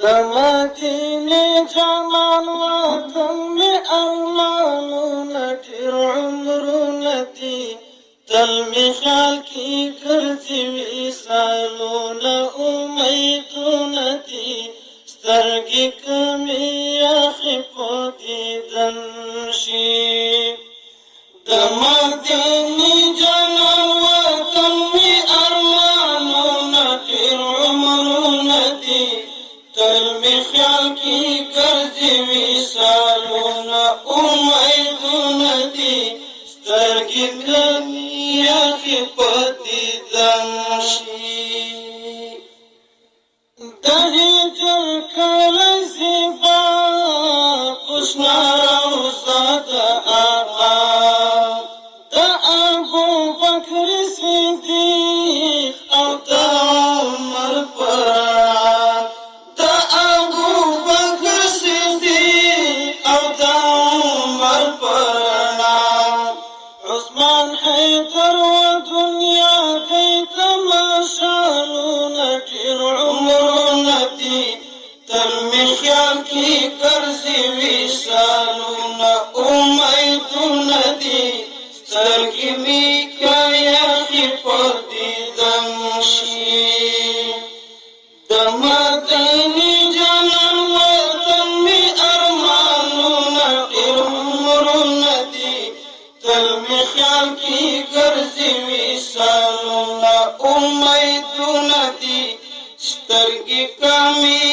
د مدینې جانان وطن مې ارمانونه ډېر عمرونه دي تل مې خیال کې ګرځي وصالونه امیدونه دي سترګې که مې یخې په دیدن شي د مدینې جانان وطن مې ارمانونه ډېر عمرونه دي تل مې خیال کې ګرځي وصالونه امیدونه دي سترګې که مې یخې په دیدن شي د هجر کله زیبا کوشنا روضه د آقا د ابوبکر صدیق او د عمر پرا د ابوبکر صدیق او د عمر پرا عثمان حیدر و دنیا کې تماشالونه ډېر عمرونه دي تل مې خیال کې ګرځي وصالونه امیدونه دي سترګې مې که یخې په دیدن شي د مدینې جانان وطن مې ارمانونه ډېر عمرونه دي تل مې خیال کې ګرځي وصالونه امیدونه دي سترګې که مې